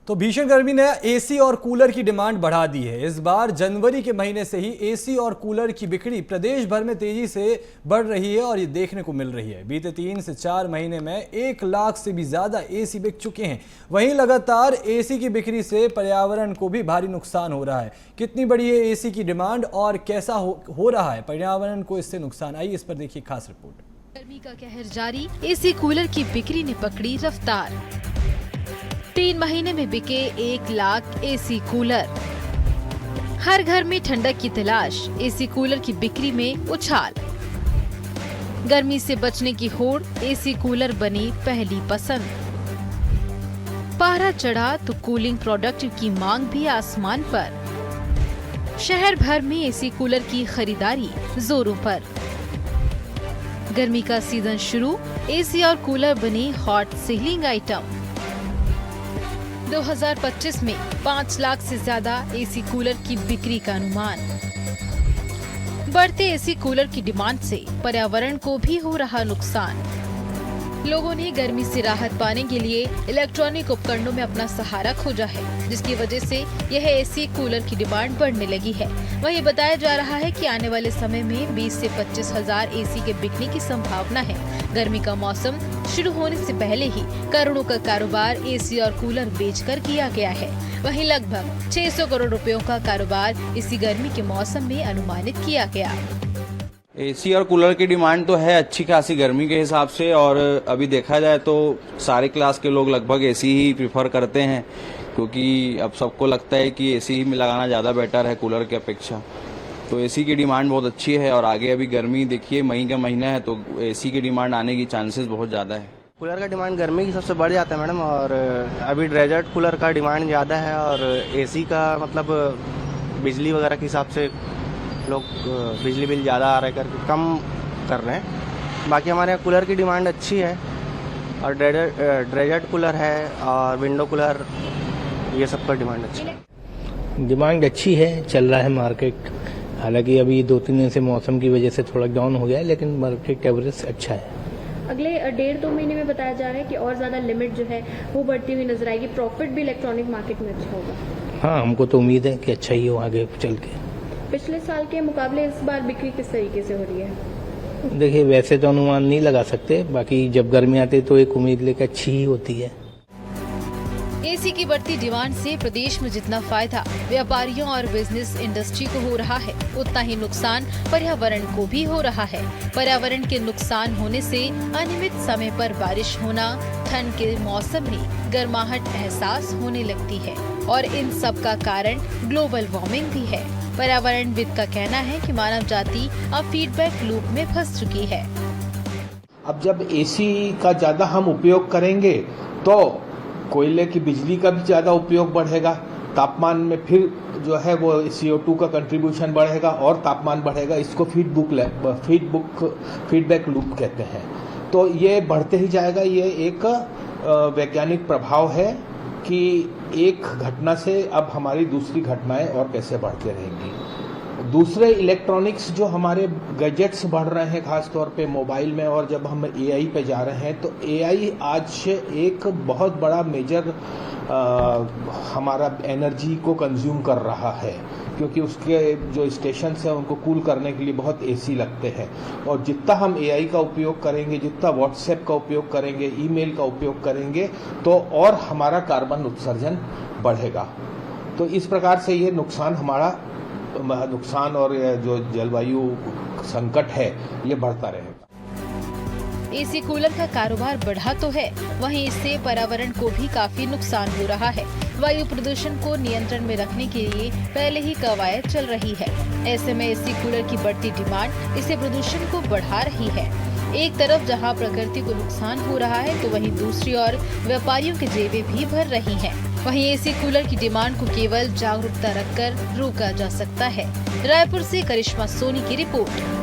तो भीषण गर्मी ने एसी और कूलर की डिमांड बढ़ा दी है। इस बार जनवरी के महीने से ही एसी और कूलर की बिक्री प्रदेश भर में तेजी से बढ़ रही है और ये देखने को मिल रही है। बीते 3 से 4 महीने में 1 लाख से भी ज्यादा एसी बिक चुके हैं। वहीं लगातार एसी की बिक्री से पर्यावरण को भी भारी नुकसान हो रहा है। कितनी बड़ी है एसी की डिमांड और कैसा हो रहा है पर्यावरण को इससे नुकसान, आइए इस पर देखिए खास रिपोर्ट। गर्मी का कहर जारी, एसी कूलर की बिक्री ने पकड़ी रफ्तार। 3 महीने में बिके 1 लाख एसी कूलर। हर घर में ठंडक की तलाश, एसी कूलर की बिक्री में उछाल। गर्मी से बचने की होड़, एसी कूलर बनी पहली पसंद। पारा चढ़ा तो कूलिंग प्रोडक्ट की मांग भी आसमान पर। शहर भर में एसी कूलर की खरीदारी जोरों पर। गर्मी का सीजन शुरू, एसी और कूलर बने हॉट सेलिंग आइटम। 2025 में 5 लाख से ज्यादा एसी कूलर की बिक्री का अनुमान। बढ़ते एसी कूलर की डिमांड से पर्यावरण को भी हो रहा नुकसान। लोगों ने गर्मी से राहत पाने के लिए इलेक्ट्रॉनिक उपकरणों में अपना सहारा खोजा है, जिसकी वजह से यह एसी कूलर की डिमांड बढ़ने लगी है। वहीं बताया जा रहा है कि आने वाले समय में 20 से 25 हजार एसी के बिकने की संभावना है। गर्मी का मौसम शुरू होने से पहले ही करोड़ों का कारोबार एसी और कूलर बेचकर किया गया है। वहीं लगभग 600 करोड़ रुपयों का कारोबार इसी गर्मी के मौसम में अनुमानित किया गया। एसी और कूलर की डिमांड तो है अच्छी खासी गर्मी के हिसाब से, और अभी देखा जाए तो सारे क्लास के लोग लगभग एसी ही प्रिफर करते हैं, क्योंकि अब सबको लगता है कि एसी ही में लगाना ज़्यादा बेटर है कूलर की अपेक्षा। तो एसी की डिमांड बहुत अच्छी है, और आगे अभी गर्मी देखिए मई का महीना है तो एसी की डिमांड आने की चांसेस बहुत ज़्यादा है। कूलर का डिमांड गर्मी की सबसे बढ़ जाता है मैडम, और अभी डेजर्ट कूलर का डिमांड ज़्यादा है, और एसी का मतलब बिजली वगैरह के हिसाब से लोग बिजली बिल ज़्यादा आ रहा है करके कम कर रहे हैं। बाकी हमारे यहाँ कूलर की डिमांड अच्छी है, और डेजर्ट कूलर है और विंडो कूलर, ये सब का डिमांड अच्छी है। डिमांड अच्छी है, चल रहा है मार्केट। हालांकि अभी 2-3 दिन से मौसम की वजह से थोड़ा डाउन हो गया है, लेकिन मार्केट एवरेज अच्छा है। अगले 1.5-2 महीने में बताया जा रहा है कि और ज़्यादा लिमिट जो है वो बढ़ती हुई नजर आएगी। प्रॉफिट भी इलेक्ट्रॉनिक मार्केट में अच्छा होगा। हाँ, हमको तो उम्मीद है कि अच्छा ही हो आगे चल के। पिछले साल के मुकाबले इस बार बिक्री किस तरीके से हो रही है? देखिए, वैसे तो अनुमान नहीं लगा सकते, बाकी जब गर्मी आती है तो एक उम्मीद लेकर अच्छी ही होती है। एसी की बढ़ती डिमांड से प्रदेश में जितना फायदा व्यापारियों और बिजनेस इंडस्ट्री को हो रहा है, उतना ही नुकसान पर्यावरण को भी हो रहा है। पर्यावरण के नुकसान होने से अनियमित समय पर बारिश होना, ठंड के मौसम में गर्माहट एहसास होने लगती है, और इन सब का कारण ग्लोबल वार्मिंग भी है। पर्यावरणविद का कहना है कि मानव जाति अब फीडबैक लूप में फंस चुकी है। अब जब एसी का ज़्यादा हम उपयोग करेंगे तो कोयले की बिजली का भी ज़्यादा उपयोग बढ़ेगा, तापमान में फिर जो है वो CO2 का कंट्रीब्यूशन बढ़ेगा और तापमान बढ़ेगा। इसको फीडबैक लूप कहते हैं। तो ये बढ़ते ही जाएगा। ये एक वैज्ञानिक प्रभाव है कि एक घटना से अब हमारी दूसरी घटनाएं और कैसे बढ़ती रहेंगी। दूसरे इलेक्ट्रॉनिक्स जो हमारे गैजेट्स बढ़ रहे हैं, खास तौर पे मोबाइल में, और जब हम AI पे जा रहे हैं तो AI आज एक बहुत बड़ा मेजर हमारा एनर्जी को कंज्यूम कर रहा है, क्योंकि उसके जो स्टेशंस हैं उनको कूल करने के लिए बहुत AC लगते हैं। और जितना हम AI का उपयोग करेंगे, जितना व्हाट्सएप का उपयोग करेंगे, ईमेल का उपयोग करेंगे, तो और हमारा कार्बन उत्सर्जन बढ़ेगा। तो इस प्रकार से ये नुकसान और जो जलवायु संकट है ये बढ़ता रहेगा। एसी कूलर का कारोबार बढ़ा तो है, वहीं इससे पर्यावरण को भी काफी नुकसान हो रहा है। वायु प्रदूषण को नियंत्रण में रखने के लिए पहले ही कवायद चल रही है। ऐसे में एसी कूलर की बढ़ती डिमांड इसे प्रदूषण को बढ़ा रही है। एक तरफ जहां प्रकृति को नुकसान हो रहा है, तो वहीं दूसरी ओर व्यापारियों की जेबें भी भर रही हैं। वहीं एसी कूलर की डिमांड को केवल जागरूकता रखकर रोका जा सकता है। रायपुर से करिश्मा सोनी की रिपोर्ट।